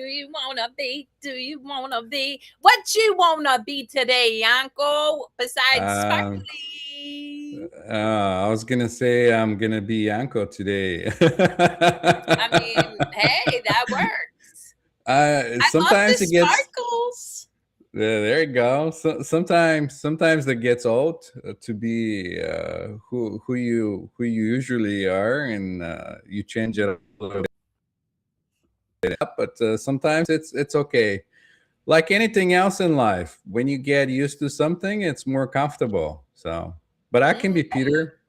you wanna be? Do you wanna be? What you wanna be today, Yanko? Besides Um, sparkly. I was gonna say I'm gonna be Yanko today. I mean, hey, that works. I love the Sometimes it gets sparkles. there you go. Sometimes it gets old to be who you usually are, and you change it a little bit up. But sometimes it's okay. Like anything else in life, when you get used to something, it's more comfortable. So, but I can Mm. be Peter,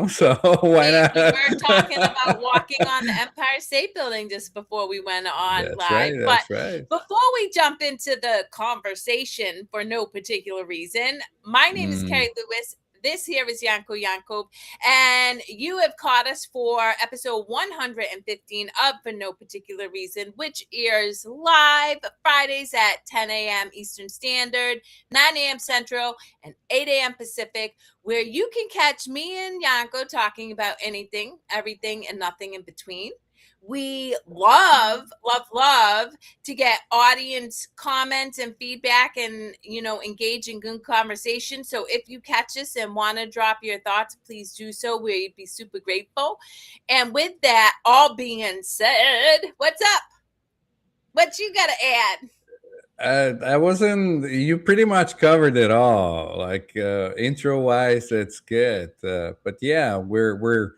so why We were talking not? about walking on the Empire State Building just before we went on That's live. right. But That's right. before we jump into the conversation for no particular reason, my name is Mm, Kerri Lewis. This here is Yanko Yankov, and you have caught us for episode 115 of For No Particular Reason, which airs live Fridays at 10 a.m. Eastern Standard, 9 a.m. Central, and 8 a.m. Pacific, where you can catch me and Yanko talking about anything, everything, and nothing in between. We love to get audience comments and feedback and, engage in good conversation. So if you catch us and want to drop your thoughts, please do so. We'd be super grateful. And with that all being said, what's up? What you got to add? I wasn't. You pretty much covered it all. Like intro wise, it's good. But yeah, we're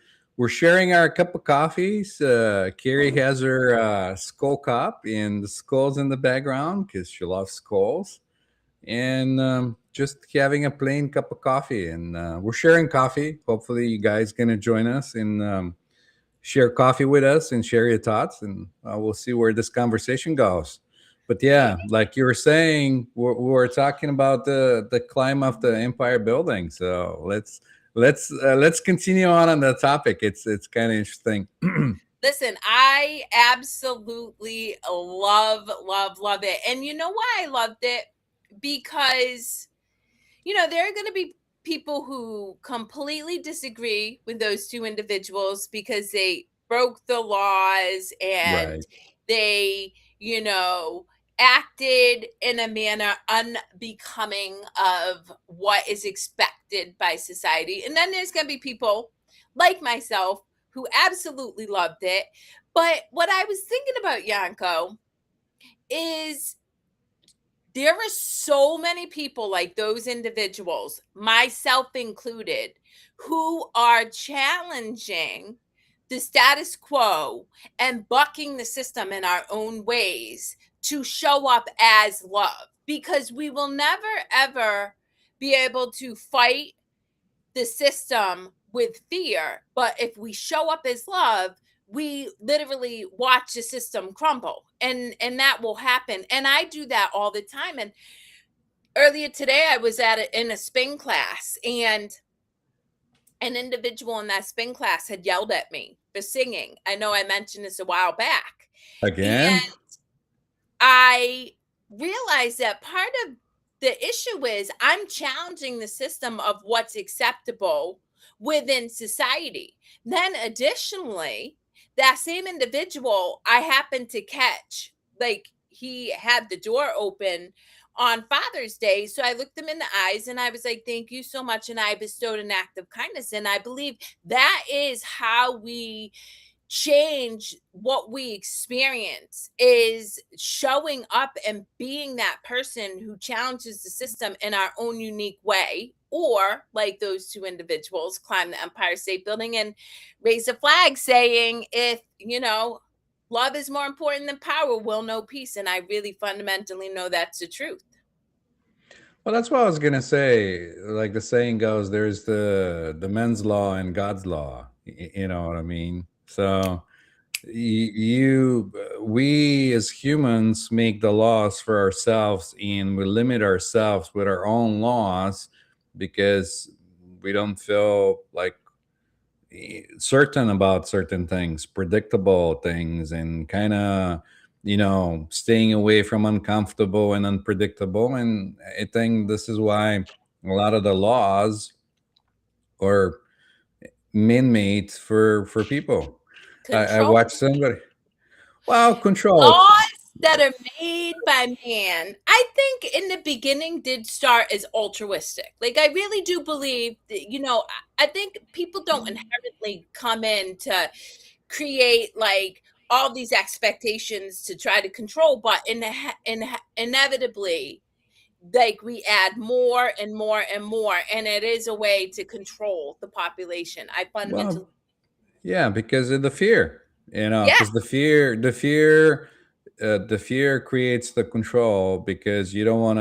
sharing our cup of coffees. Carrie has her skull cup, and the skulls in the background because she loves skulls. And just having a plain cup of coffee, and we're sharing coffee. Hopefully, you guys gonna join us and share coffee with us and share your thoughts, and we'll see where this conversation goes. But yeah, like you were saying, we're talking about the climb of the Empire Building. So let's continue on the topic. It's kind of interesting. Listen, I absolutely love it. And you know why I loved it? Because, there are going to be people who completely disagree with those two individuals because they broke the laws and Right. they, you know, acted in a manner unbecoming of what is expected by society. And then there's going to be people like myself who absolutely loved it. But what I was thinking about, Yanko, is there are so many people like those individuals, myself included, who are challenging the status quo and bucking the system in our own ways to show up as love, because we will never ever be able to fight the system with fear. But if we show up as love, we literally watch the system crumble, and that will happen. And I do that all the time. And earlier today I was in a spin class, and an individual in that spin class had yelled at me for singing. I know I mentioned this a while back. Again. And I realized that part of the issue is I'm challenging the system of what's acceptable within society. Then, additionally, that same individual I happened to catch, like he had the door open on Father's Day. So I looked him in the eyes and I was like, thank you so much. And I bestowed an act of kindness. And I believe that is how we change what we experience, is showing up and being that person who challenges the system in our own unique way, or like those two individuals climb the Empire State Building and raise a flag saying, if love is more important than power, we'll know peace. And I really fundamentally know that's the truth. Well, that's what I was gonna say. Like the saying goes, there's the men's law and God's law. You know what I mean? So we as humans make the laws for ourselves, and we limit ourselves with our own laws because we don't feel like certain about certain things, predictable things, and kind of staying away from uncomfortable and unpredictable. And I think this is why a lot of the laws are man-made for people. I Control watched somebody. Well, control. laws. that are made by man, I think in the beginning did start as altruistic. Like, I really do believe that, I think people don't inherently come in to create like all these expectations to try to control, but inevitably, like, we add more and more and more, and it is a way to control the population. I fundamentally, Well, yeah, because of the fear, yeah, because the fear creates the control because you don't want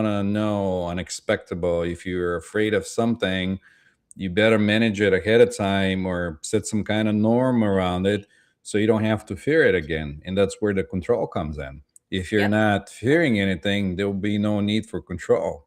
to know unexpectable. If you're afraid of something, you better manage it ahead of time or set some kind of norm around it so you don't have to fear it again. And that's where the control comes in. If you're yep. not fearing anything, there will be no need for control.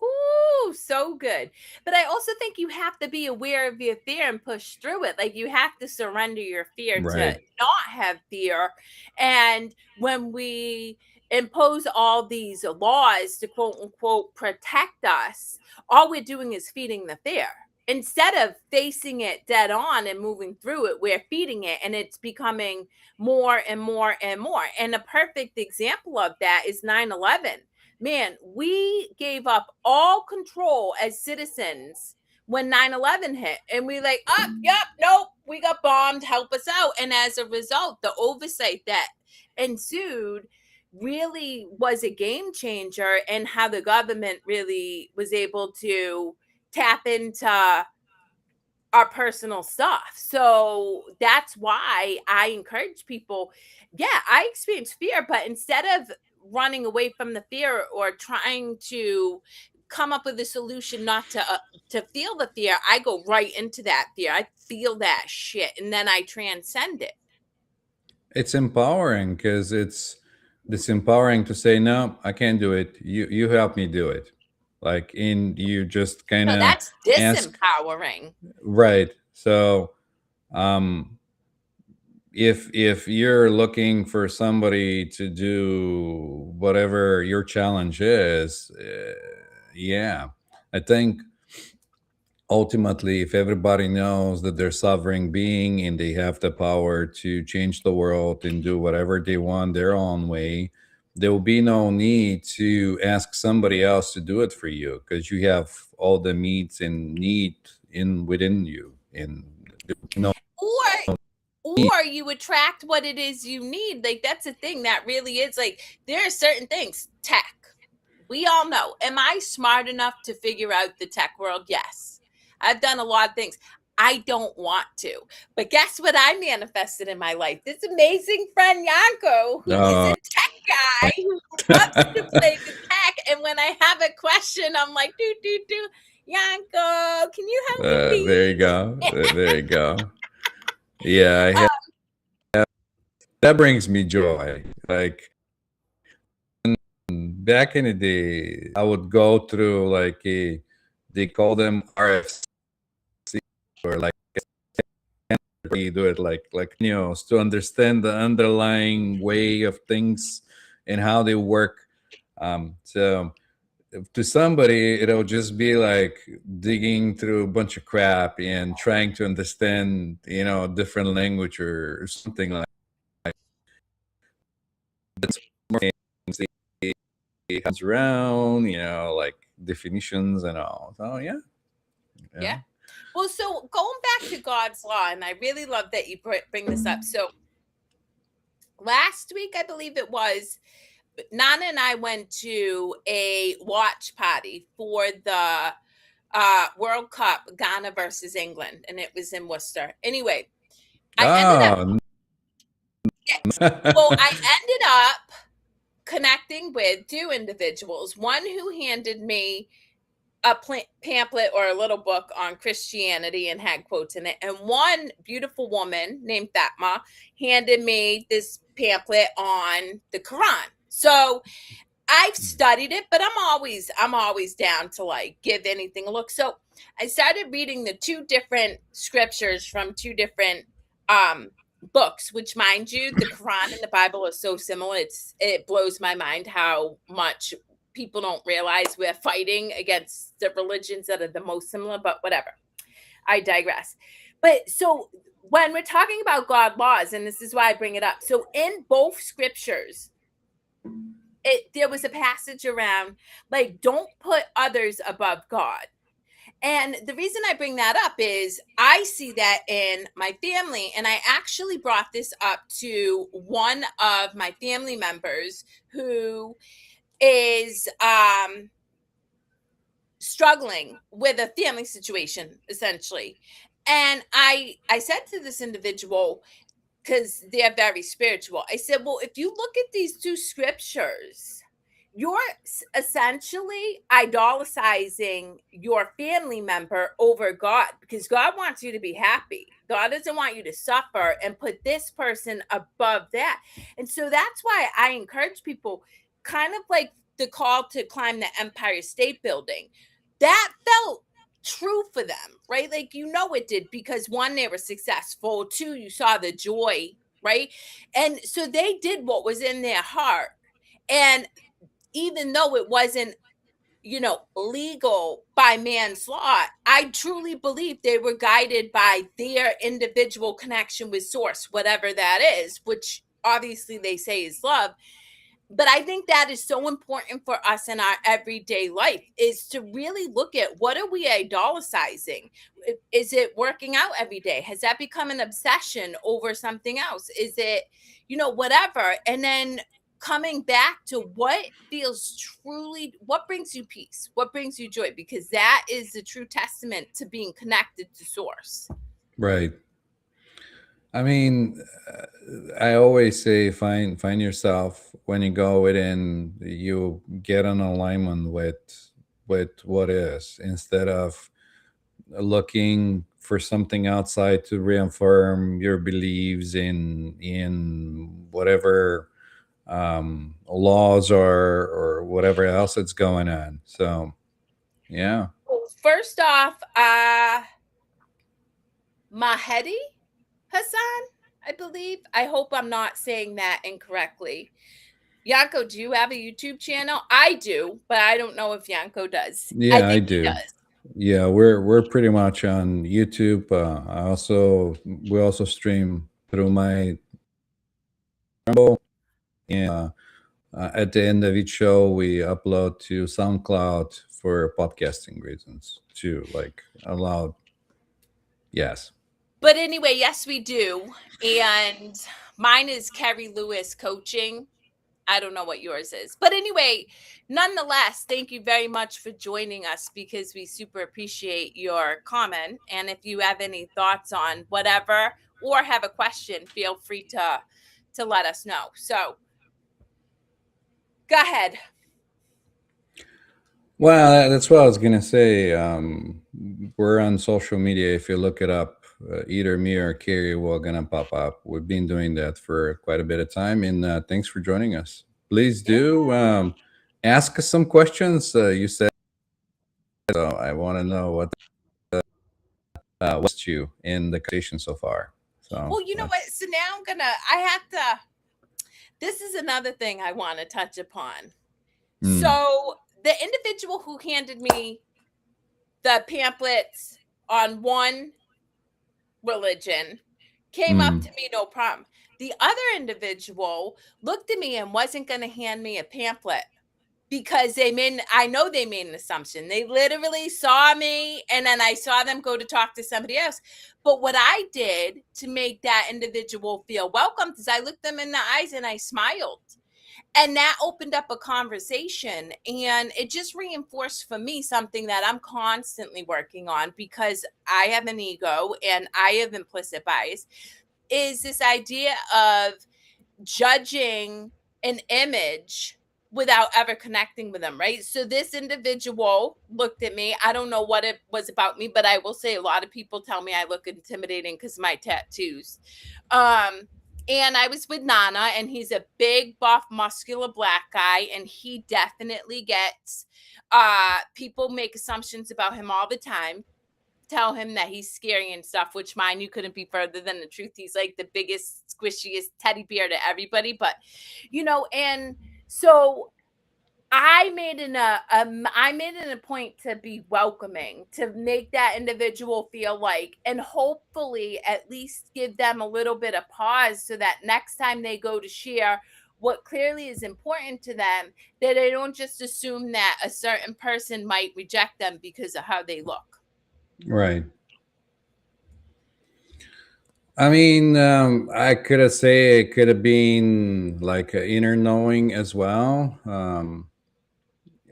Ooh, so good. But I also think you have to be aware of your fear and push through it. Like, you have to surrender your fear to Right. not have fear. And when we impose all these laws to quote unquote protect us, all we're doing is feeding the fear. Instead of facing it dead on and moving through it, we're feeding it, and it's becoming more and more and more. And a perfect example of that is 9/11. Man, we gave up all control as citizens when 9/11 hit. And we like, oh, yep, nope, we got bombed, help us out. And as a result, the oversight that ensued really was a game changer in how the government really was able to tap into our personal stuff. So that's why I encourage people. Yeah, I experience fear, but instead of running away from the fear or trying to come up with a solution not to feel the fear, I go right into that fear. I feel that shit, and then I transcend it. It's empowering because it's empowering to say, no, I can't do it. You help me do it. Like, in you just kind No, of that's ask. disempowering. Right. So um if you're looking for somebody to do whatever your challenge is, yeah, I think ultimately, if everybody knows that they're sovereign being and they have the power to change the world and do whatever they want their own way, there will be no need to ask somebody else to do it for you because you have all the needs and need in within you, and no Or you attract what it is you need. Like, that's a thing that really is like, there are certain things. Tech, we all know. Am I smart enough to figure out the tech world? Yes. I've done a lot of things. I don't want to. But guess what I manifested in my life? This amazing friend Yanko, who is a uh, tech guy who loves to play with tech. And when I have a question, I'm like, do. Yanko, can you help me, there you please? go. There you go. Yeah, I Uh, have, that brings me joy. Like, back in the day, I would go through like they call them RFC, or like you do it like to understand the underlying way of things and how they work. So to somebody, it'll just be like digging through a bunch of crap and trying to understand, a different language or something like that. More things they comes around, like definitions and all. So yeah, yeah. yeah. Well, so going back to God's law, and I really love that you bring this up. So last week, I believe it was, Nana and I went to a watch party for the World Cup, Ghana versus England, and it was in Worcester. Anyway, I ended up, Oh, yes. Well, I ended up connecting with two individuals, one who handed me a pamphlet or a little book on Christianity and had quotes in it. And one beautiful woman named Fatma handed me this pamphlet on the Quran. So I've studied it, but I'm always down to like give anything a look. So I started reading the two different scriptures from two different um books, which, mind you, the Quran and the Bible are so similar. It blows my mind how much people don't realize we're fighting against the religions that are the most similar, but whatever. I digress. But so when we're talking about God laws, and this is why I bring it up, so in both scriptures, there was a passage around like don't put others above God. And the reason I bring that up is I see that in my family. And I actually brought this up to one of my family members who is struggling with a family situation, essentially. And I said to this individual, because they're very spiritual, I said, well, if you look at these two scriptures, you're essentially idolatrizing your family member over God, because God wants you to be happy. God doesn't want you to suffer and put this person above that. And so that's why I encourage people, kind of like the call to climb the Empire State Building. That felt true for them, right? Like, it did, because one, they were successful, two, you saw the joy, right? And so they did what was in their heart. And even though it wasn't, legal by man's law, I truly believe they were guided by their individual connection with source, whatever that is, which obviously they say is love. But I think that is so important for us in our everyday life, is to really look at what are we idolatrizing. Is it working out every day? Has that become an obsession over something else? Is it, whatever? And then coming back to what feels truly, what brings you peace, what brings you joy, because that is the true testament to being connected to source. Right. I mean, I always say find yourself when you go within. You get an alignment with what is, instead of looking for something outside to reaffirm your beliefs in whatever laws or whatever else that's going on. So yeah. First off, Mahedi Hassan, I believe. I hope I'm not saying that incorrectly. Yanko, do you have a YouTube channel? I do, but I don't know if Yanko does. I Yeah, I think he do. does. Yeah, we're pretty much on YouTube. We also stream through my Rumble, and at the end of each show, we upload to SoundCloud for podcasting reasons to like allow. Yes. But anyway, yes, we do. And mine is Kerri Lewis Coaching. I don't know what yours is. But anyway, nonetheless, thank you very much for joining us, because we super appreciate your comment. And if you have any thoughts on whatever or have a question, feel free to let us know. So go ahead. Well, that's what I was gonna say. We're on social media. If you look it up, either me or Kerri will gonna pop up. We've been doing that for quite a bit of time, and thanks for joining us. Please Yeah. do ask us some questions. You said so. I want to know what's you in the conversation so far. So Well, you know what? let's. So now I have to, this is another thing I want to touch upon. Mm, So the individual who handed me the pamphlets on one religion came up mm, to me, no problem. The other individual looked at me and wasn't going to hand me a pamphlet, because I know they made an assumption. They literally saw me and then I saw them go to talk to somebody else. But what I did to make that individual feel welcome is I looked them in the eyes and I smiled. And that opened up a conversation, and it just reinforced for me something that I'm constantly working on, because I have an ego and I have implicit bias, is this idea of judging an image without ever connecting with them, right? So this individual looked at me. I don't know what it was about me, but I will say a lot of people tell me I look intimidating because of my tattoos. Um, and I was with Nana, and he's a big, buff, muscular black guy, and he definitely gets people make assumptions about him all the time, tell him that he's scary and stuff, which mine, you couldn't be further than the truth. He's like the biggest, squishiest teddy bear to everybody. But, and so I made it a point to be welcoming, to make that individual feel like, and hopefully at least give them a little bit of pause so that next time they go to share what clearly is important to them, that they don't just assume that a certain person might reject them because of how they look. Right. I mean, I could have say it could have been like an inner knowing as well.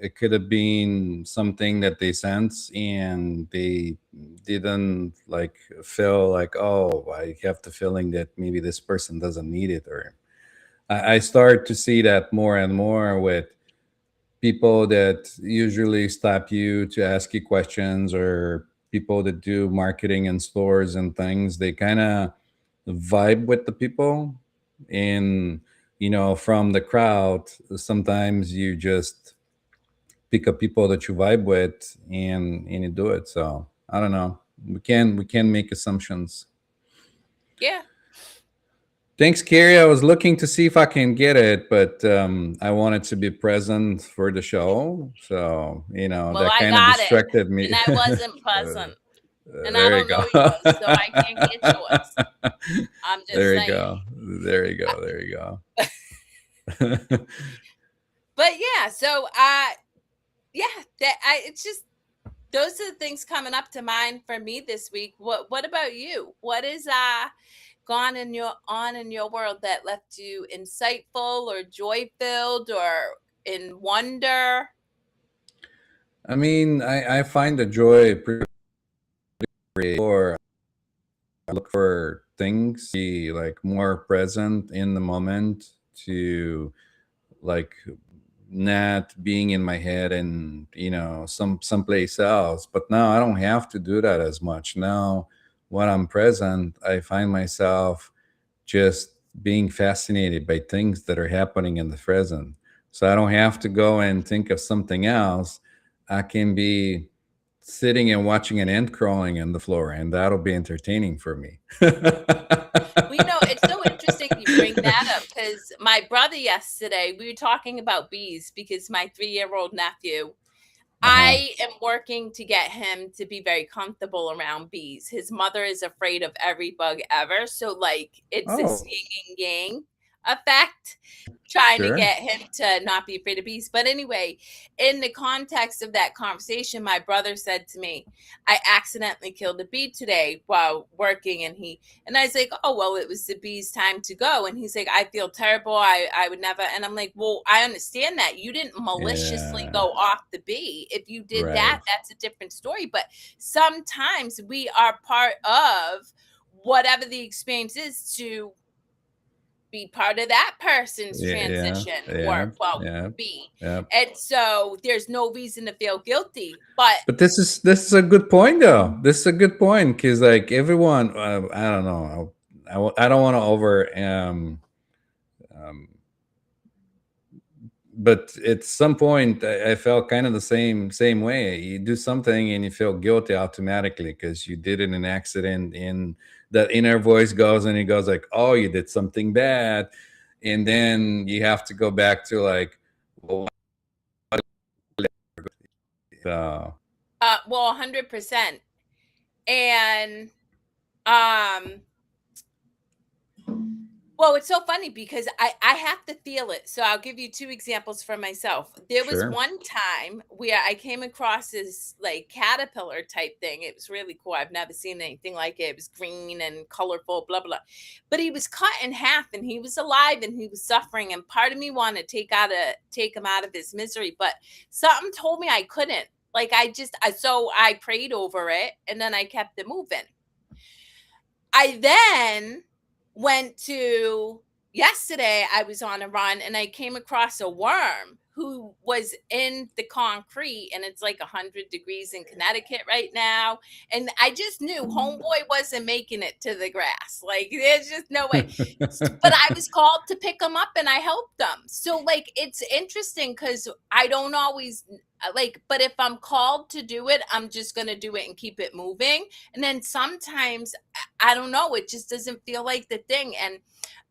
It could have been something that they sense and they didn't like feel like, oh, I have the feeling that maybe this person doesn't need it. Or I start to see that more and more with people that usually stop you to ask you questions, or people that do marketing in stores and things. They kind of vibe with the people, and from the crowd sometimes you just pick up people that you vibe with, and you do it. So I don't know, we can make assumptions. Yeah. Thanks, Kerri. I was looking to see if I can get it, but I wanted to be present for the show, so Well, that I kind of got it, distracted me. and I wasn't present, and I There you don't know go. yours, so I can't get yours. I'm just There you saying. go. There you go. There you go. But yeah, so yeah, that I it's just those are the things coming up to mind for me this week. What about you? What is gone in your world that left you insightful or joy filled or in wonder? I mean, I find the joy pretty or I look for things, be like more present in the moment, to like not being in my head and someplace else. But now I don't have to do that as much. Now when I'm present, I find myself just being fascinated by things that are happening in the present. So I don't have to go and think of something else. I can be sitting and watching an ant crawling on the floor, and that'll be entertaining for me. Well, it's so interesting you bring that up because my brother yesterday, we were talking about bees because my 3-year-old nephew, Uh-huh. I am working to get him to be very comfortable around bees. His mother is afraid of every bug ever. So, like, it's this Oh, yin and yang effect, trying to sure. get him to not be afraid of bees. But anyway, in the context of that conversation, my brother said to me, I accidentally killed a bee today while working. And I was like, oh, well, it was the bee's time to go. And he's like, I feel terrible. I would never. And I'm like, well, I understand that. You didn't maliciously Yeah. go off the bee. If you did that, Right. that's a different story. But sometimes we are part of whatever the experience is to be part of that person's Yeah. Yeah. transition Yeah. or, well, Yeah. be. Yeah. And so there's no reason to feel guilty. But But this is a good point, though. This is a good point because, like, everyone, I don't know, I don't want to over um, but at some point I felt kind of the same way. You do something and you feel guilty automatically because you did it in an accident, and that inner voice goes and it goes like, oh, you did something bad. And then you have to go back to like, well, uh, well, 100%. And um well, it's so funny because I have to feel it. So I'll give you two examples for myself. There was sure. one time where I came across this like caterpillar type thing. It was really cool. I've never seen anything like it. It was green and colorful, blah blah. But he was cut in half and he was alive and he was suffering. And part of me wanted to take him out of his misery, but something told me I couldn't. Like so I prayed over it and then I kept it moving. I then went to yesterday, I was on a run and I came across a worm who was in the concrete, and it's like 100 degrees in Connecticut right now. And I just knew homeboy wasn't making it to the grass. Like, there's just no way. But I was called to pick him up and I helped them. So, like, it's interesting because I don't always like, but if I'm called to do it, I'm just going to do it and keep it moving. And then sometimes I don't know, it just doesn't feel like the thing. And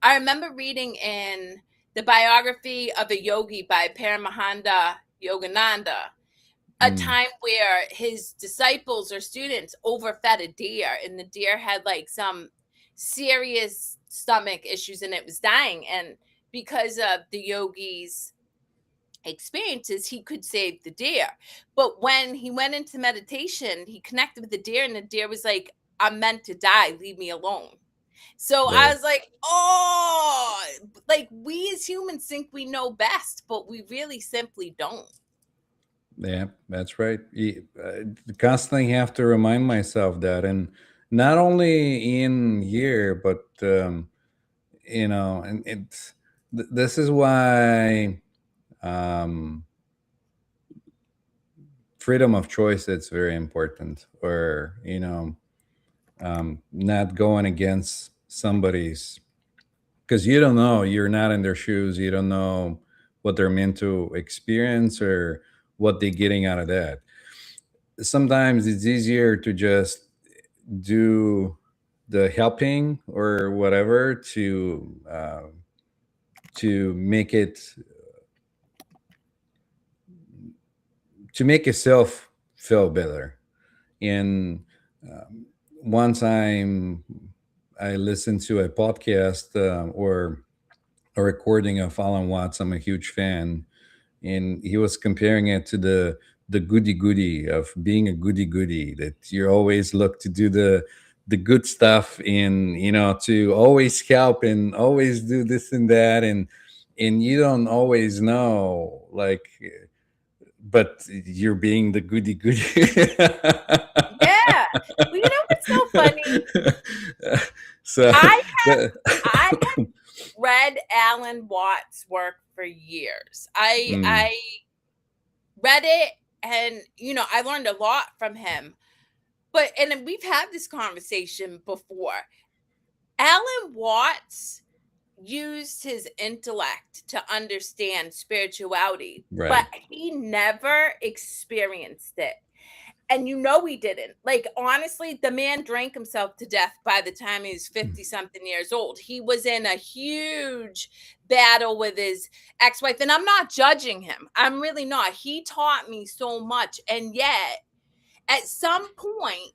I remember reading in the biography of a yogi by Paramahansa Yogananda, a Mm, time where his disciples or students overfed a deer, and the deer had like some serious stomach issues and it was dying. And because of the yogi's experiences, he could save the deer. But when he went into meditation, he connected with the deer, and the deer was like, I'm meant to die, leave me alone. So I right. was like, oh, like we as humans think we know best, but we really simply don't. Yeah, that's right. Constantly have to remind myself that, and not only in here, but and this is why um, freedom of choice it's very important, or not going against somebody's, because you don't know, you're not in their shoes, you don't know what they're meant to experience or what they're getting out of that. Sometimes it's easier to just do the helping or whatever to make it, to make yourself feel better. And um, one time I listened to a podcast, or a recording of Alan Watts. I'm a huge fan, and he was comparing it to the goody goody of being a goody goody, that you always look to do the good stuff, and to always help and always do this and that, and you don't always know, like, but you're being the goody goody. Yeah. Well, you know what's so funny? So I the, I read Alan Watts' work for years. I mm, I read it, and I learned a lot from him. But and then we've had this conversation before. Alan Watts used his intellect to understand spirituality, but right. he never experienced it. And he didn't. Like, honestly, the man drank himself to death by the time he was 50 something years old. He was in a huge battle with his ex-wife, and I'm not judging him. I'm really not. He taught me so much, and yet at some point,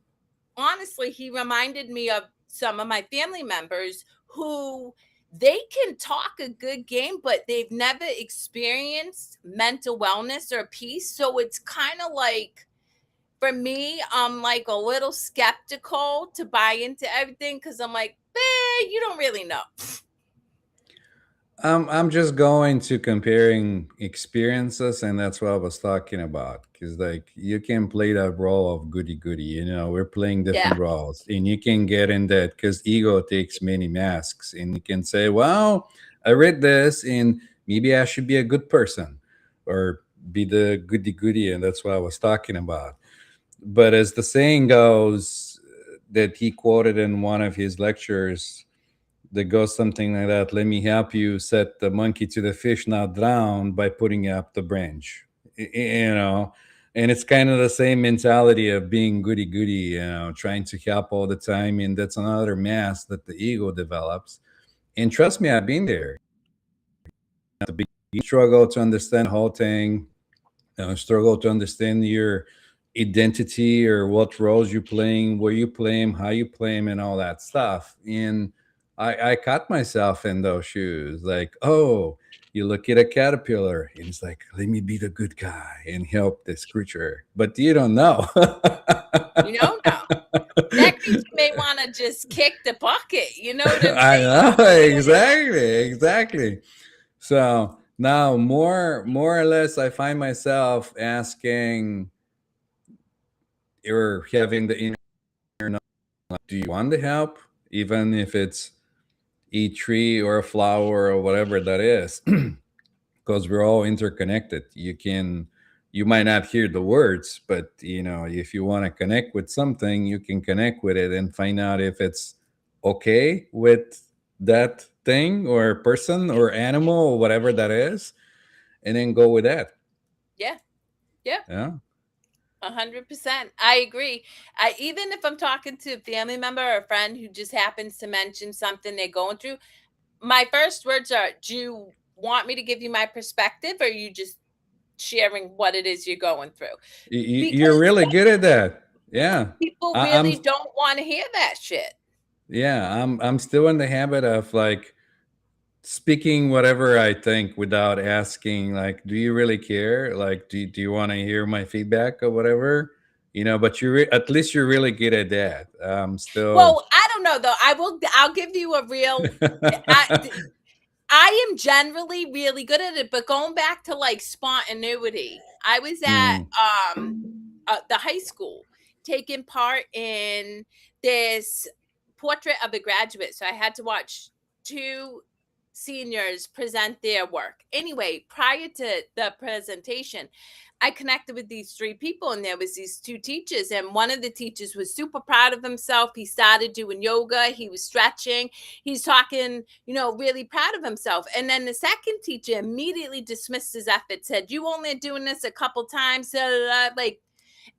honestly, he reminded me of some of my family members who they can talk a good game, but they've never experienced mental wellness or peace. So it's kind of like, for me, I'm like a little skeptical to buy into everything because I'm like, you don't really know. I'm just going to comparing experiences, and that's what I was talking about. Because like you can play that role of goody goody, we're playing Yeah. different roles, and you can get in that because ego takes many masks, and you can say, "Well, I read this, and maybe I should be a good person, or be the goody goody," and that's what I was talking about. But as the saying goes, that he quoted in one of his lectures, that goes something like that: let me help you set the monkey to the fish not drown by putting up the branch. You know, and it's kind of the same mentality of being goody goody, trying to help all the time, and that's another mask that the ego develops. And trust me, I've been there. At the beginning, you struggle to understand the whole thing, struggle to understand your identity or what roles you're playing, where you play them, how you play them, and all that stuff. And I caught myself in those shoes. Like, oh, you look at a caterpillar, and it's like, let me be the good guy and help this creature. But you don't know. You don't know. That creature may want to just kick the bucket. You know what I'm I saying? know, exactly. So now, more or less, I find myself asking or having the inner knowledge, like, do you want the help, even if it's a tree or a flower or whatever that is? Because we're all interconnected. You might not hear the words, but if you want to connect with something, you can connect with it and find out if it's okay with that thing or person or animal or whatever that is, and then go with that. Yeah. Yeah. Yeah. 100%. I agree. Even if I'm talking to a family member or a friend who just happens to mention something they're going through, my first words are, "Do you want me to give you my perspective, or are you just sharing what it is you're going through? You're Because really good at that. Yeah. people I'm really don't want to hear that shit. yeah, I'm still in the habit of like speaking whatever I think without asking, like, do you really care? Like, do you want to hear my feedback or whatever? But at least you're really good at that. Still. Well, I don't know though. I'll give you a real I I am generally really good at it, but going back to like spontaneity, I was at Mm. the high school taking part in this portrait of a graduate. So I had to watch two seniors present their work. Anyway, prior to the presentation, I connected with these three people, and there was these two teachers, and one of the teachers was super proud of himself. He started doing yoga, he was stretching, he's talking, really proud of himself. And then the second teacher immediately dismissed his effort, said, "You only doing this a couple times," like.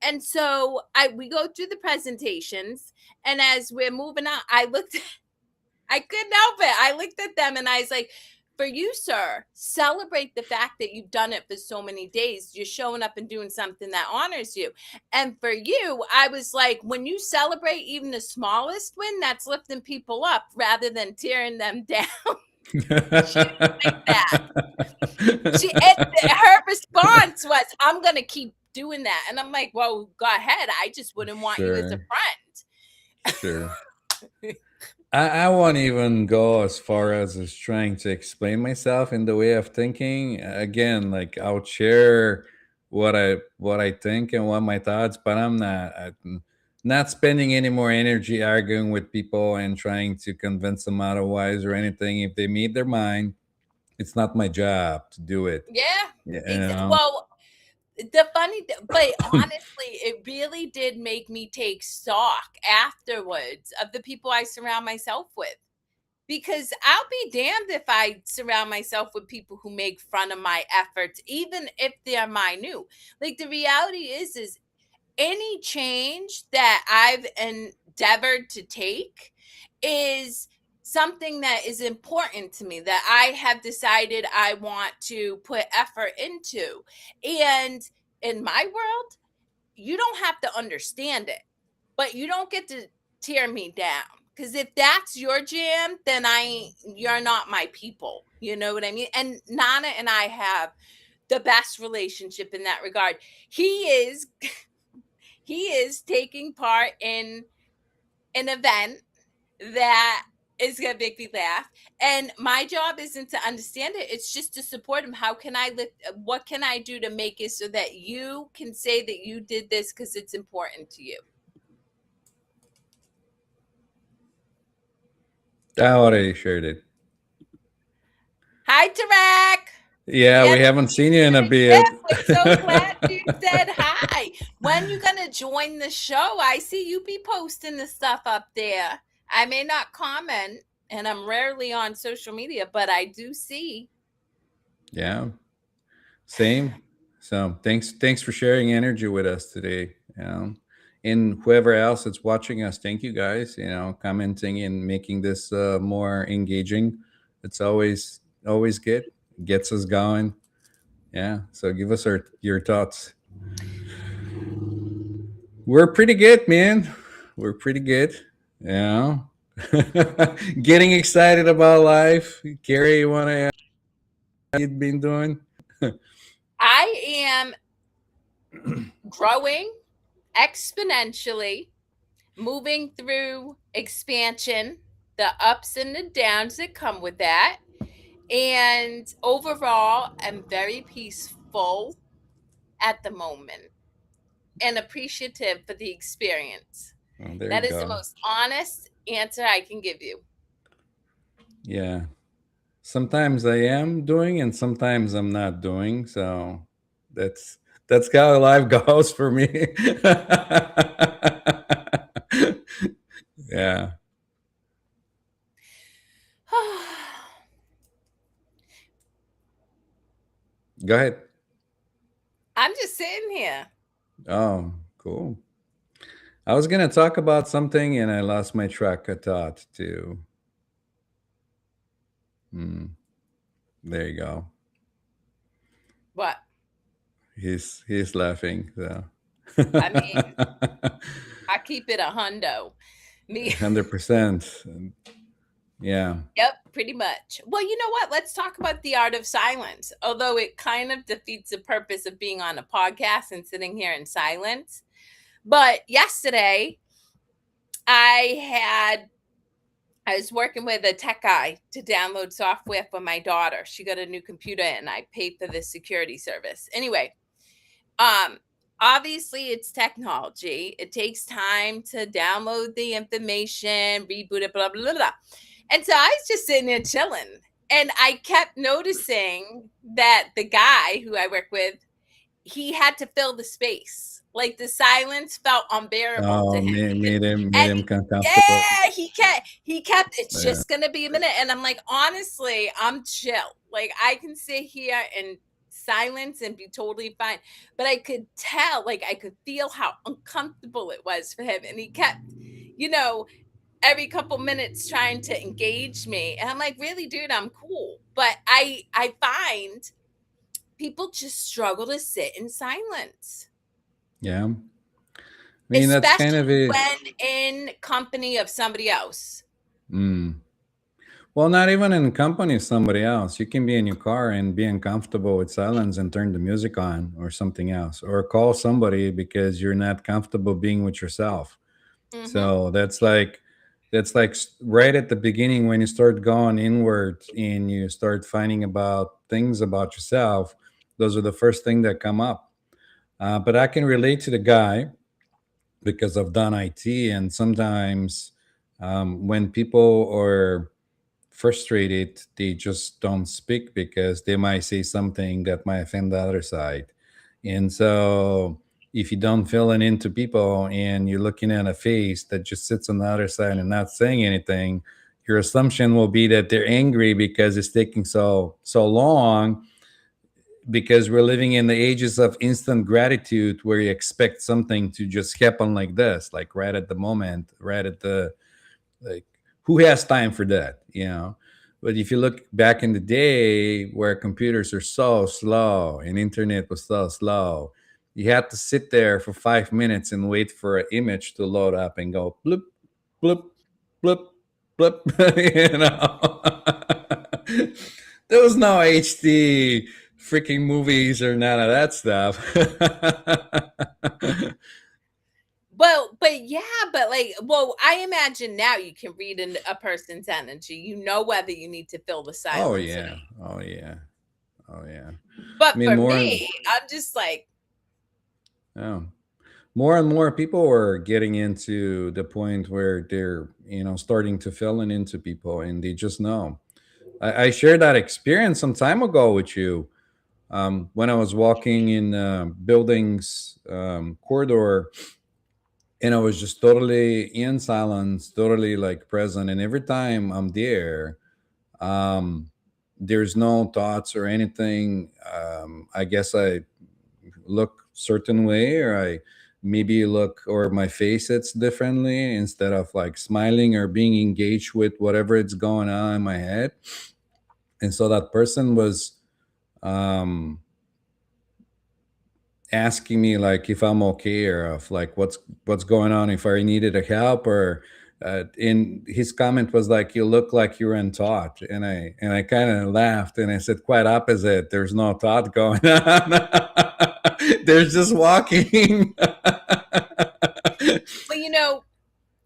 And so we go through the presentations, and as we're moving on, I couldn't help it. I looked at them and I was like, "For you, sir, celebrate the fact that you've done it for so many days. You're showing up and doing something that honors you." And for you, I was like, when you celebrate even the smallest win, that's lifting people up rather than tearing them down. She didn't like that. Her response was, "I'm going to keep doing that." And I'm like, "Well, go ahead. I just wouldn't want you as a Sure. friend." Sure. I won't even go as far as trying to explain myself in the way of thinking. Again, like I'll share what I think and what my thoughts, but I'm not spending any more energy arguing with people and trying to convince them otherwise or anything. If they made their mind, it's not my job to do it. Yeah. You know. Well, but honestly, it really did make me take stock afterwards of the people I surround myself with. Because I'll be damned if I surround myself with people who make fun of my efforts, even if they're minute. Like the reality is any change that I've endeavored to take is something that is important to me, that I have decided I want to put effort into. And in my world, you don't have to understand it, but you don't get to tear me down. Because if that's your jam, then you're not my people. You know what I mean? And Nana and I have the best relationship in that regard. He is he is taking part in an event that is going to make me laugh, and my job isn't to understand it, it's just to support him. How can I lift What can I do to make it so that you can say that you did this because it's important to you? I already shared it. Hi, Tarek. Yeah, Yes, we haven't seen you in a yes, bit. we're so glad you said hi. When you gonna join the show? I see you be posting the stuff up there. I may not comment, and I'm rarely on social media, but I do see. Yeah. Same. So thanks for sharing energy with us today. And whoever else that's watching us, thank you guys. Commenting and making this more engaging. It's always good. Gets us going. Yeah. So give us your thoughts. We're pretty good, man. We're pretty good. Yeah. Getting excited about life. Kerri, you want to add what you've been doing? I am growing exponentially, moving through expansion, the ups and the downs that come with that. And overall, I'm very peaceful at the moment and appreciative for the experience. Oh, there you That is the go. most honest answer I can give you. Yeah. Sometimes I am doing and sometimes I'm not doing. So that's that's how life goes for me. Yeah. Go ahead. I'm just sitting here. Oh, cool. I was gonna talk about something and I lost my track of thought too. Hmm. There you go. What? He's laughing. So. I mean, I keep it a hundo. Me, 100%. Yeah. yep, pretty much. Well, you know what? Let's talk about the art of silence. Although it kind of defeats the purpose of being on a podcast and sitting here in silence. But yesterday, I had I was working with a tech guy to download software for my daughter. She got a new computer and I paid for the security service. Anyway, um obviously it's technology. It takes time to download the information, reboot it, blah blah blah, blah. And so I was just sitting there chilling. And I kept noticing that the guy who I work with, he had to fill the space. Like the silence felt unbearable to Oh, him. made And him uncomfortable. yeah, he kept it's Yeah. just gonna be a minute. And I'm like, honestly, I'm chill. Like I can sit here in silence and be totally fine. But I could tell, like I could feel how uncomfortable it was for him. And he kept, you know, every couple minutes trying to engage me. And I'm like, really, dude, I'm cool. But I find people just struggle to sit in silence, Yeah. I mean, that's kind of especially it. when in company of somebody else. Mm. Well, not even in company, somebody else. You can be in your car and be uncomfortable with silence and turn the music on or something else, or call somebody because you're not comfortable being with yourself. Hmm. So right at the beginning when you start going inward and you start finding about things about yourself. Those are the first thing that come up. But I can relate to the guy because I've done IT, and sometimes when people are frustrated, they just don't speak because they might say something that might offend the other side. And so, if you don't fill it into people and you're looking at a face that just sits on the other side and not saying anything, your assumption will be that they're angry because it's taking so long, because we're living in the ages of instant gratitude where you expect something to just happen like this, like right at the moment, right at the, like, who has time for that? But if you look back in the day where computers are so slow and internet was so slow, you had to sit there for 5 minutes and wait for an image to load up and go bloop, bloop, bloop, bloop. you know there was no HD freaking movies or none of that stuff. Well, but yeah, but like, well, I imagine now you can read a person's energy. You know whether you need to fill the Oh silence or yeah, not. oh yeah, oh yeah. I But mean, for me, I'm just like, yeah, more and more people are getting into the point where they're starting to fill in into people, and they just know. I shared that experience some time ago with you, when I was walking in buildings corridor, and I was just totally in silence, totally like present, and every time I'm there, um, there's no thoughts or anything. I guess I look certain way, or I maybe look, or my face it's differently, instead of like smiling or being engaged with whatever it's going on in my head. And so that person was um asking me like if I'm okay, or of like what's going on, if I needed a help, or in his comment was like, you look like you're in thought, and I kind of laughed and I said, quite opposite, there's no thought going on. There's just walking. well,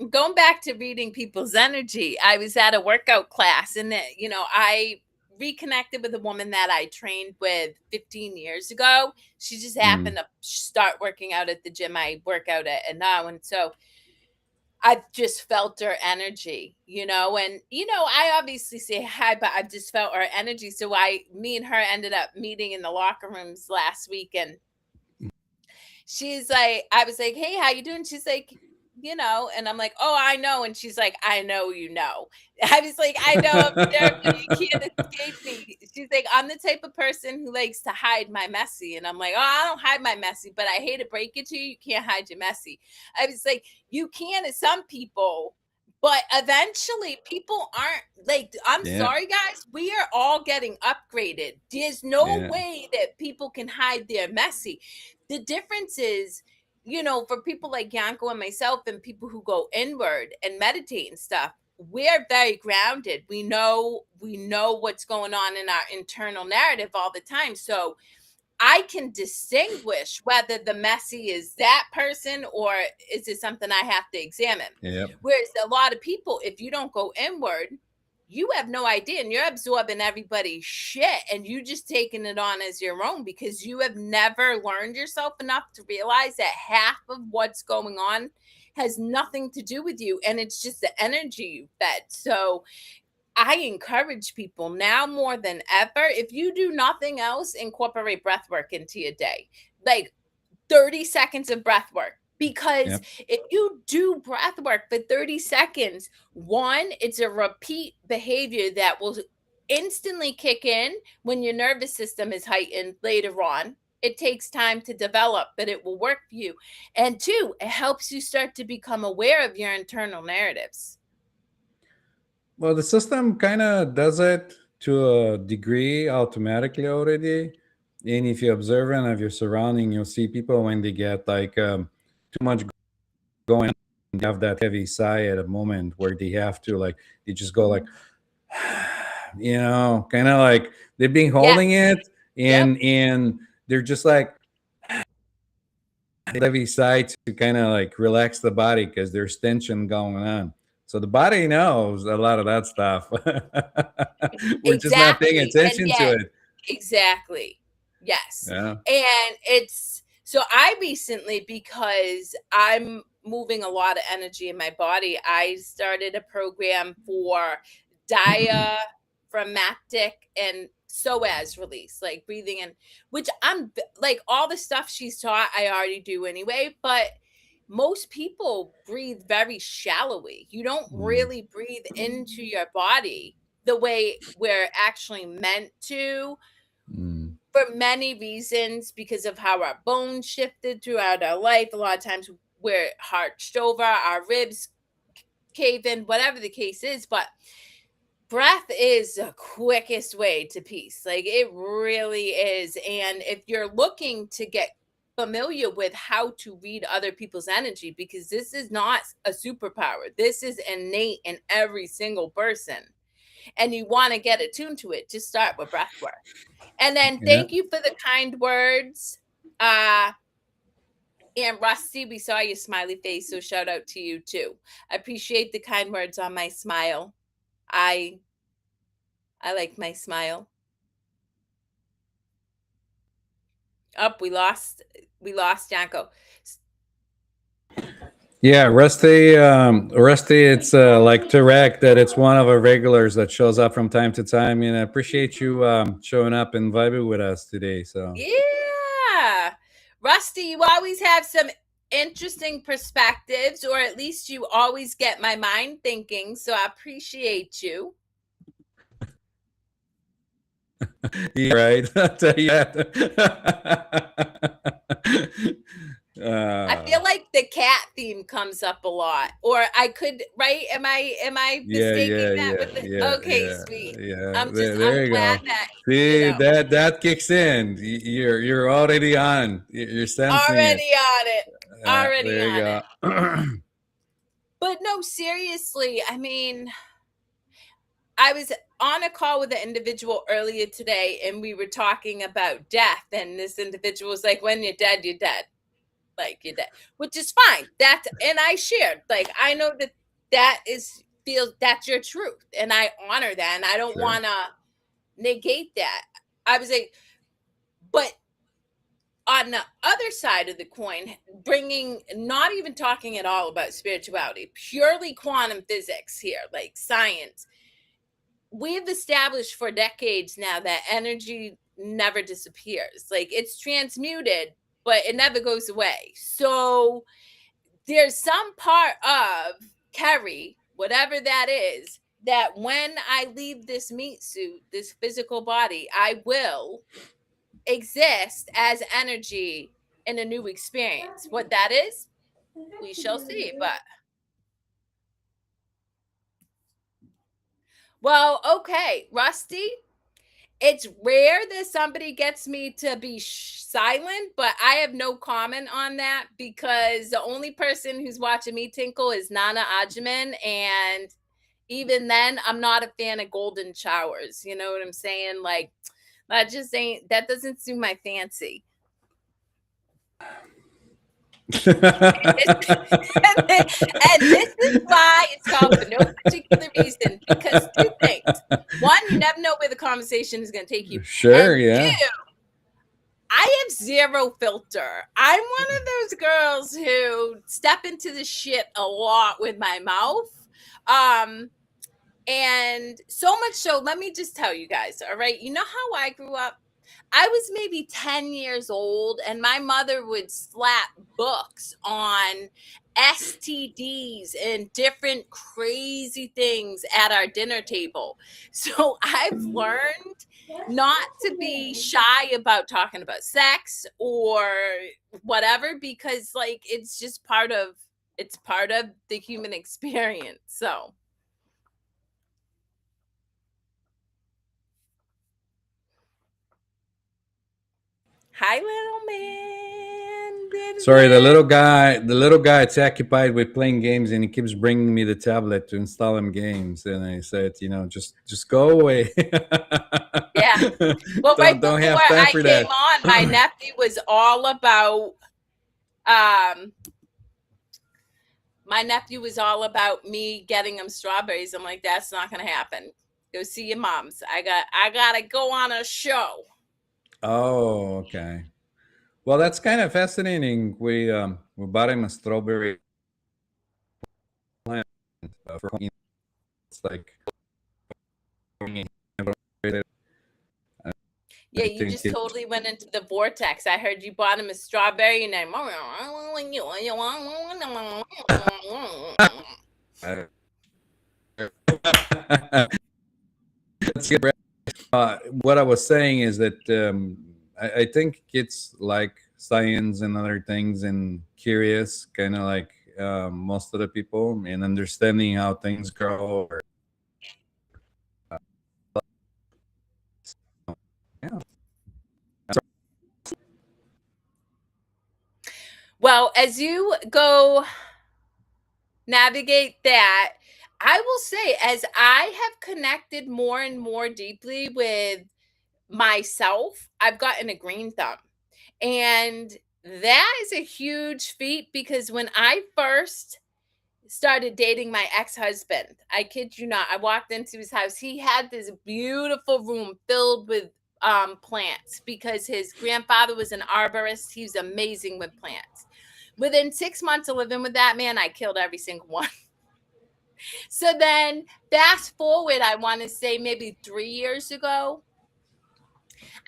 going back to reading people's energy, I was at a workout class and I reconnected with a woman that I trained with 15 years ago. She just happened Mm, to start working out at the gym I work out at and now. And so I've just felt her energy, and I obviously say hi, but I've just felt her energy. So me and her ended up meeting in the locker rooms last week, and she's like, I was like, "Hey, how you doing?" She's like, and I'm like, "Oh, I know." And she's like, "I know you know." I was like, "I know I'm there, but you can't escape me." She's like, "I'm the type of person who likes to hide my messy." And I'm like, "Oh, I don't hide my messy, but I hate to break it to you, you can't hide your messy." I was like, "You can to some people, But eventually, people aren't like, I'm Yeah, sorry, guys, we are all getting upgraded. There's no yeah, way that people can hide their messy. The difference is, for people like Yanko and myself and people who go inward and meditate and stuff, we're very grounded. We know what's going on in our internal narrative all the time. So I can distinguish whether the messy is that person or is it something I have to examine. yeah. Whereas a lot of people, if you don't go inward, you have no idea and you're absorbing everybody's shit and you just taking it on as your own because you have never learned yourself enough to realize that half of what's going on has nothing to do with you and it's just the energy you fed. So I encourage people now more than ever, if you do nothing else, incorporate breath work into your day. Like 30 seconds of breath work. Because Yep. if you do breath work for 30 seconds, one, it's a repeat behavior that will instantly kick in when your nervous system is heightened later on. It takes time to develop, but it will work for you. And two, it helps you start to become aware of your internal narratives. Well, the system kind of does it to a degree automatically already. And if you observe and of your surrounding, you'll see people when they get like too much going on, they have that heavy sigh at a moment where they have to like they just go like, kind of like they've been Yeah. holding it, Yep. and they're just like heavy sigh to kind of like relax the body because there's tension going on. So the body knows a lot of that stuff. We're just not paying Exactly. And attention to yet, it. exactly. Yes. Yeah. And it's so I recently, because I'm moving a lot of energy in my body, I started a program for diaphragmatic and psoas release, like breathing in, which like all the stuff she's taught, I already do anyway, but most people breathe very shallowly. You don't Mm, really breathe into your body the way we're actually meant to mm, for many reasons because of how our bones shifted throughout our life. A lot of times we're arched over, our ribs cave in, whatever the case is. But breath is the quickest way to peace. Like it really is. And if you're looking to get familiar with how to read other people's energy, because this is not a superpower, this is innate in every single person. And you want to get attuned to it, just start with breath work. And then yeah. thank you for the kind words. Uh and Rusty, we saw your smiley face, so shout out to you too. I appreciate the kind words on my smile. I I like my smile. Up, we lost Yanko. Yeah, Rusty, it's like Tarek that it's one of our regulars that shows up from time to time, and I appreciate you showing up and vibing with us today. So Yeah. Rusty, you always have some interesting perspectives, or at least you always get my mind thinking, so I appreciate you. yeah, right, I'll tell you that. I feel like the cat theme comes up a lot. Or I could, right? Am I Yeah, mistaking yeah, that yeah, with the yeah, okay, yeah, sweet. yeah. I'm There you glad go. that, See that kicks in. You're already on. You're sensing it. already on it. Already There you on it. go. But no, seriously, I mean, I was on a call with an individual earlier today and we were talking about death. And this individual was like, when you're dead, you're dead. Like you're dead, which is fine. And I shared, like, I know that is feels that's your truth. And I honor that. And I don't Sure. want to negate that. I was like, but on the other side of the coin, bringing, not even talking at all about spirituality, purely quantum physics here, like science, we've established for decades now that energy never disappears. Like it's transmuted, but it never goes away. So there's some part of Kerri, whatever that is, that when I leave this meat suit, this physical body, I will exist as energy in a new experience. What that is, we shall see. But Well, okay, Rusty. It's rare that somebody gets me to be silent, but I have no comment on that because the only person who's watching me tinkle is Nana Ajman, and even then, I'm not a fan of golden showers. You know what I'm saying? Like, that just ain't, that doesn't suit my fancy. And this is why it's called for no particular reason, because two things. One, you never know where the conversation is going to take you. Sure, And yeah. two, I have zero filter. I'm one of those girls who step into the shit a lot with my mouth. Um, and so much so, let me just tell you guys, all right? You know how I grew up? I was maybe 10 years old, and my mother would slap books on STDs and different crazy things at our dinner table. So I've learned not to be shy about talking about sex or whatever, because like it's just part of the human experience. So hi, little man. Sorry, the little guy, it's occupied with playing games, and he keeps bringing me the tablet to install him games. And I said, just go away. Yeah. Well, right Don't before have time I for came that. on, my nephew was all about um me getting him strawberries. I'm like, that's not gonna happen. Go see your moms. I gotta go on a show. Oh, okay. Well, that's kind of fascinating. We bought him a strawberry plant for it's like Yeah, I you think just it. totally went into the vortex. I heard you bought him a strawberry and then Let's get what I was saying is that I think kids like science and other things and curious, kind of like most of the people, and understanding how things grow. Yeah. well, as you go navigate that, I will say, as I have connected more and more deeply with myself, I've gotten a green thumb. And that is a huge feat because when I first started dating my ex-husband, I kid you not, I walked into his house. He had this beautiful room filled with plants because his grandfather was an arborist. He was amazing with plants. Within 6 months of living with that man, I killed every single one. So then fast forward, I want to say maybe 3 years ago,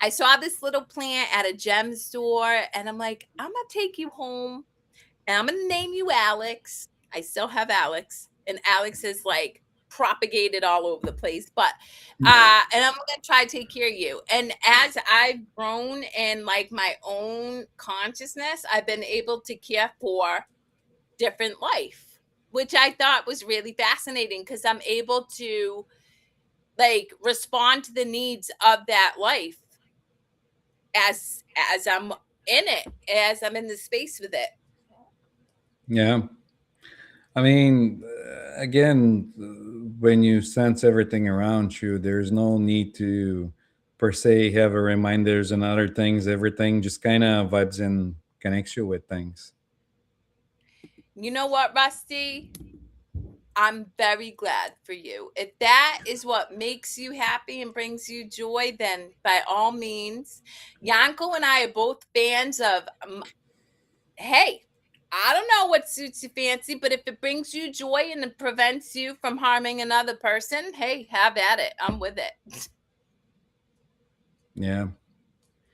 I saw this little plant at a gem store, and I'm like, I'm gonna take you home and I'm gonna name you Alex. I still have Alex, and Alex is like propagated all over the place, but and I'm gonna try to take care of you. And as I've grown in like my own consciousness, I've been able to care for different life, which I thought was really fascinating because I'm able to like respond to the needs of that life as I'm in it, as I'm in the space with it. Yeah. I mean, again, when you sense everything around you, there's no need to per se have a reminders and other things. Everything just kind of vibes and connects you with things. You know what, Rusty? I'm very glad for you. If that is what makes you happy and brings you joy, then by all means, Yanko and I are both fans of, hey, I don't know what suits your fancy, but if it brings you joy and it prevents you from harming another person, hey, have at it. I'm with it. Yeah.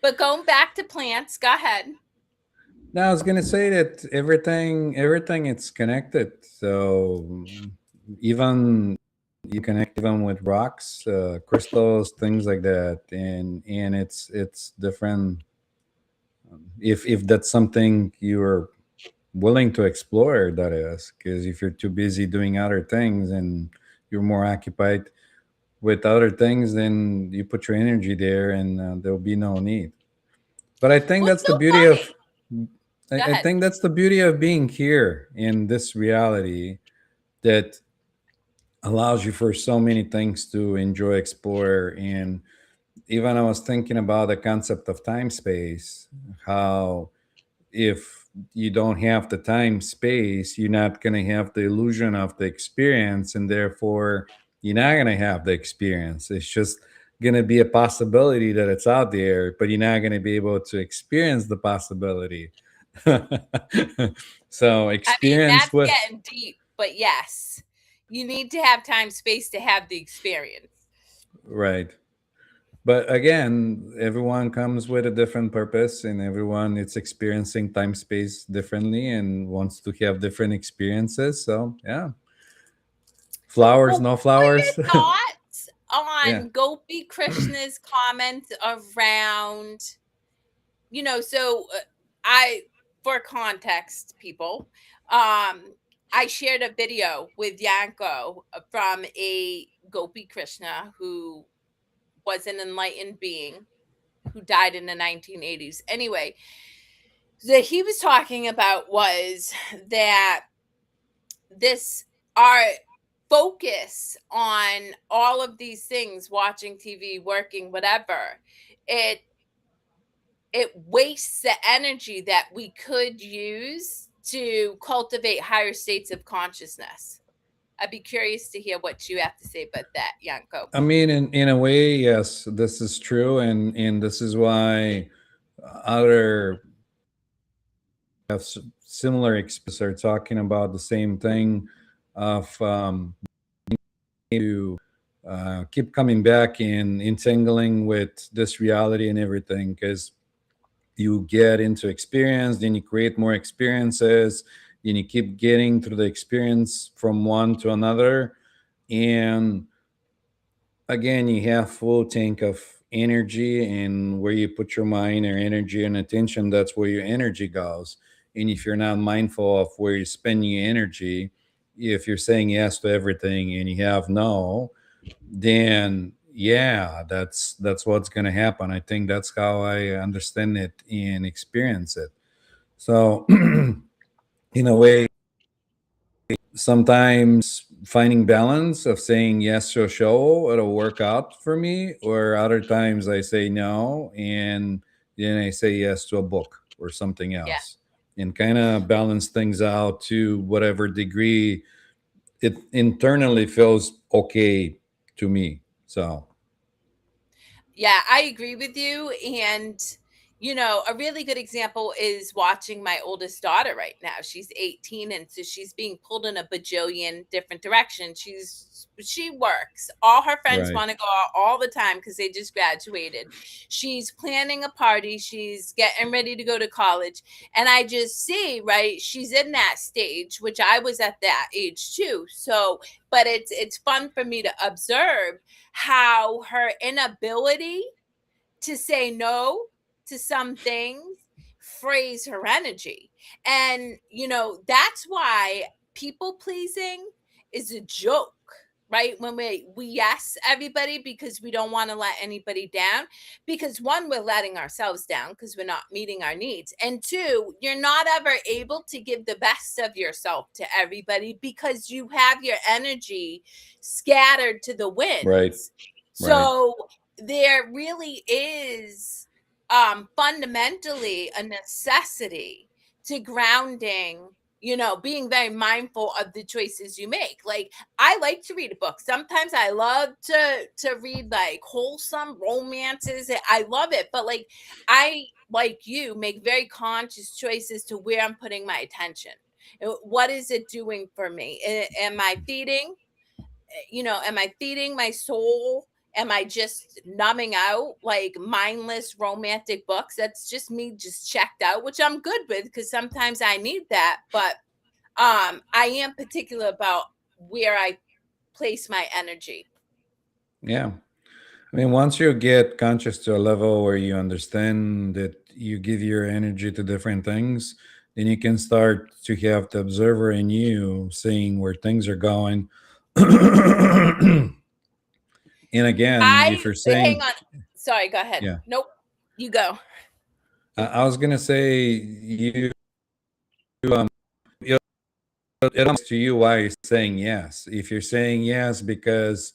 But going back to plants, go ahead. Now I was gonna say that everything it's connected. So even you connect even with rocks, crystals, things like that, and it's different. If that's something you're willing to explore, that is, because if you're too busy doing other things and you're more occupied, with other things, then you put your energy there, and there'll be no need. But I think Well, it's that's so the beauty of. funny. Go I ahead. think that's the beauty of being here in this reality that allows you for so many things to enjoy, explore, and even I was thinking about the concept of time space, how if you don't have the time space, you're not going to have the illusion of the experience, and therefore you're not going to have the experience. It's just going to be a possibility that it's out there, but you're not going to be able to experience the possibility. So I mean, experience that's what. getting deep, but yes, you need to have time space to have the experience. Right. But again, everyone comes with a different purpose, and everyone is experiencing time space differently and wants to have different experiences. So yeah, flowers, Well, no what are flowers. your thoughts Yeah. on Gopi Krishna's comments around, I, for context, people, I shared a video with Yanko from a Gopi Krishna who was an enlightened being who died in the 1980s. Anyway, that he was talking about was that this our focus on all of these things, watching TV, working, whatever, it it wastes the energy that we could use to cultivate higher states of consciousness. I'd be curious to hear what you have to say about that, Yanko. I mean, in a way, yes, this is true, and this is why other have similar experiences are talking about the same thing of to keep coming back and entangling with this reality and everything, because you get into experience, then you create more experiences, then you keep getting through the experience from one to another, and again you have full tank of energy, and where you put your mind or energy and attention, that's where your energy goes. And if you're not mindful of where you're spending your energy, if you're saying yes to everything and you have no, then yeah, that's what's going to happen. I think that's how I understand it and experience it. So in a way, sometimes finding balance of saying yes to a show, it'll work out for me, or other times I say no, and then I say yes to a book or something Yeah. else, and kind of balance things out to whatever degree it internally feels okay to me. So Yeah, I agree with you. And, a really good example is watching my oldest daughter right now. She's 18. And so she's being pulled in a bajillion different directions. She works. All her friends right. want to go out all the time because they just graduated. She's planning a party. She's getting ready to go to college. And I just see, right, she's in that stage, which I was at that age too. So, but it's fun for me to observe how her inability to say no to some things frees her energy. And, that's why people pleasing is a joke, right? When we yes everybody because we don't want to let anybody down, because one, we're letting ourselves down because we're not meeting our needs, and two, you're not ever able to give the best of yourself to everybody because you have your energy scattered to the Right. winds. Right. So there really is fundamentally a necessity to grounding, being very mindful of the choices you make. Like, I like to read a book. Sometimes I love to read like wholesome romances. I love it, but like, I, like you, make very conscious choices to where I'm putting my attention. What is it doing for me? Am I feeding my soul? Am I just numbing out like mindless romantic books? That's just me just checked out, which I'm good with because sometimes I need that. But I am particular about where I place my energy. Yeah. I mean, once you get conscious to a level where you understand that you give your energy to different things, then you can start to have the observer in you seeing where things are going. And again, I if you're hang saying, on. Sorry, go ahead. yeah, Nope. You go. I was gonna say um, it, it comes to you why you're saying yes. If you're saying yes because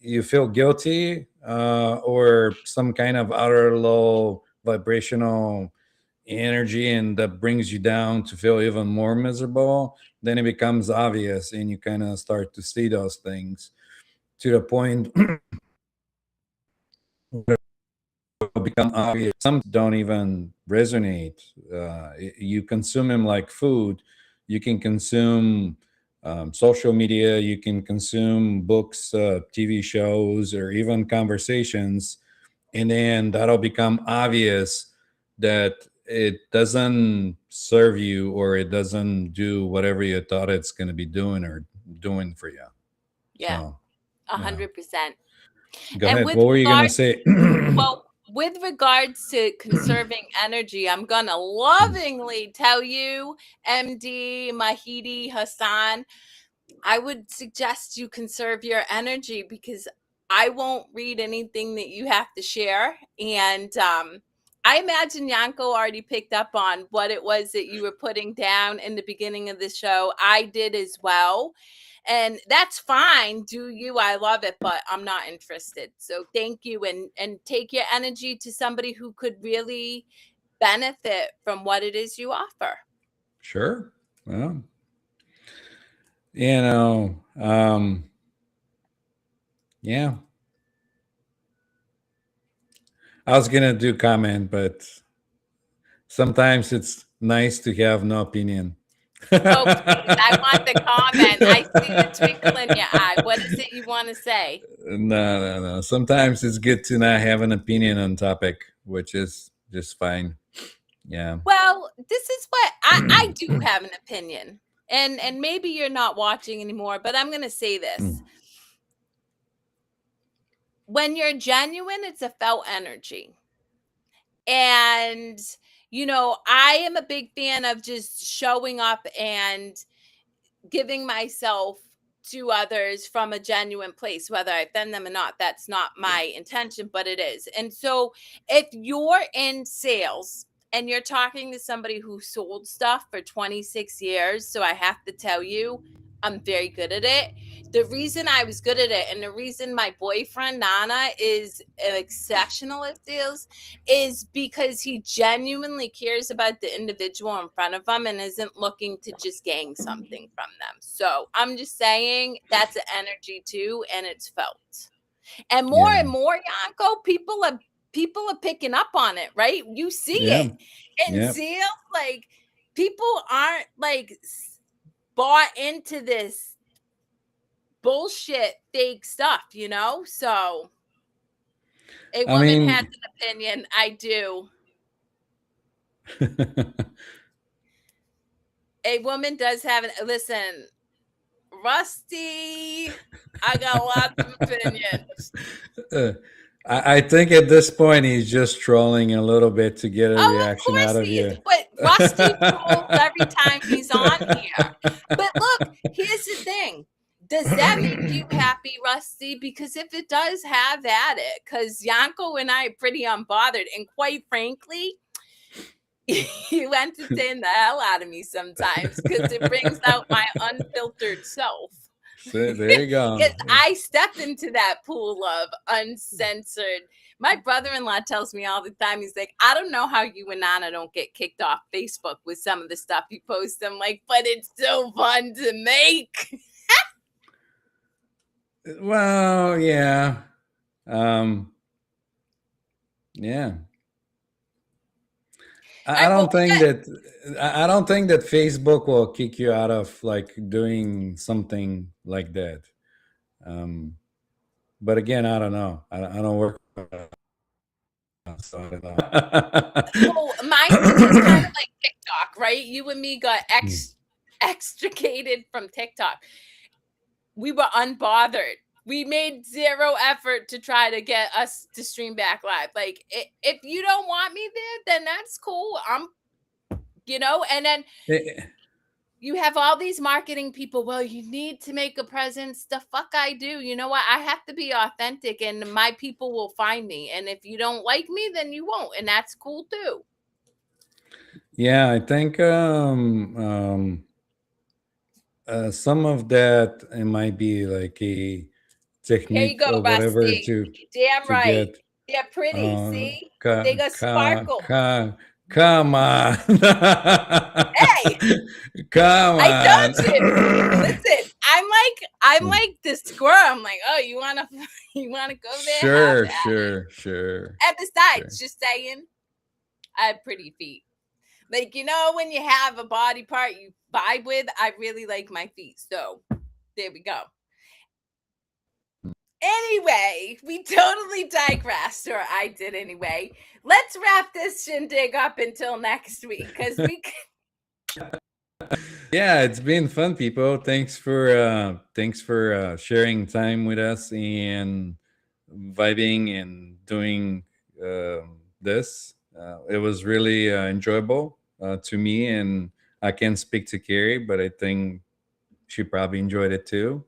you feel guilty or some kind of outer low vibrational energy and that brings you down to feel even more miserable, then it becomes obvious and you kind of start to see those things to the point become obvious. Some don't even resonate. You consume them like food. You can consume social media. You can consume books, TV shows, or even conversations, and then that'll become obvious that it doesn't serve you or it doesn't do whatever you thought it's going to be doing or doing for you. Yeah, So, a yeah. 100%. Go And ahead. with What were you going to regard, say? well, with regards to conserving energy, I'm gonna lovingly tell you, MD Mahidi Hassan, I would suggest you conserve your energy because I won't read anything that you have to share. And I imagine Yanko already picked up on what it was that you were putting down in the beginning of the show. I did as well. And that's fine. Do you? I love it, but I'm not interested. So thank you, and take your energy to somebody who could really benefit from what it is you offer. Sure. Well, you know, yeah. I was gonna do comment, but sometimes it's nice to have no opinion. Oh, please. I want the comment. I see the twinkle in your eye. What is it you want to say? No. Sometimes it's good to not have an opinion on topic, which is just fine. Yeah. Well, this is what I do have an opinion. And maybe you're not watching anymore, but I'm going to say this. When you're genuine, it's a felt energy. And I am a big fan of just showing up and giving myself to others from a genuine place, whether I offend them or not. That's not my intention, but it is. And so if you're in sales and you're talking to somebody who sold stuff for 26 years, so I have to tell you, I'm very good at it. The reason I was good at it and the reason my boyfriend Nana is exceptional at sales is because he genuinely cares about the individual in front of him and isn't looking to just gain something from them. So I'm just saying that's an energy too, and it's felt. And Yeah. more, Yanko, people are picking up on it, right? You see Yeah. it in Yeah. sales, like people aren't like bought into this bullshit fake stuff. So a I woman has mean, an opinion. I do. A woman does have an listen, Rusty. I got lots of opinions. uh, I think at this point he's just trolling a little bit to get a Oh, of reaction course out of he is. you. But Rusty trolls every time he's on here. But look, here's the thing. Does that make you happy, Rusty? Because if it does, have at it. Because Yanko and I are pretty unbothered. And quite frankly, you entertain the hell out of me sometimes because it brings out my unfiltered self. So there you Because go. I step into that pool of uncensored. My brother-in-law tells me all the time, he's like, I don't know how you and Nana don't get kicked off Facebook with some of the stuff you post. I'm like, but it's so fun to make. Well, yeah. Um, yeah. All I right, well, don't think that I don't think that Facebook will kick you out of like doing something like that. Um, but again, I don't know. I don't work, so I don't know. well, mine was just kind of like TikTok, right? You and me got extricated from TikTok. We were unbothered. We made zero effort to try to get us to stream back live. Like, if you don't want me there, then that's cool. And then Eh, You have all these marketing people. Well, you need to make a presence. The fuck I do. You know what? I have to be authentic and my people will find me. And if you don't like me, then you won't. And that's cool too. Yeah, I think some of that it might be like a Here you technique go, or whatever Rusty. to Damn right. get They're pretty. uh See? They got sparkle. come on. Hey, Come I on. told you. Listen, I'm like the squirrel. I'm like, oh, you wanna you wanna go there? Have Sure, at it. sure, sure, And besides, sure. just saying, I have pretty feet. Like, when you have a body part you vibe with, I really like my feet. So there we go. Anyway, we totally digressed, or I did anyway. Let's wrap this shindig up until next week because we. Yeah, it's been fun, people. Thanks for sharing time with us and vibing and doing this. It was really enjoyable to me, and I can't speak to Kerri, but I think she probably enjoyed it too.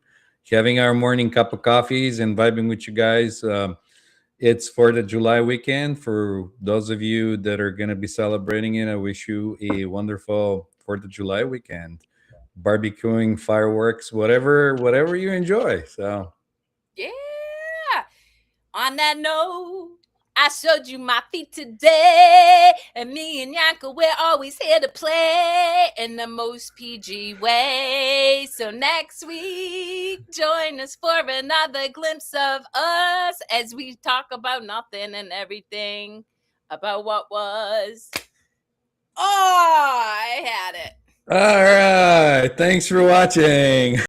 Having our morning cup of coffees and vibing with you guys. It's for the July weekend. For those of you that are going to be celebrating it, I wish you a wonderful 4th of July weekend. Barbecuing, fireworks, whatever you enjoy. So, Yeah. On that note, I showed you my feet today, and me and Yanko, we're always here to play in the most PG way. So next week, join us for another glimpse of us as we talk about nothing and everything about what was. Oh, I had it. all right. Thanks for watching.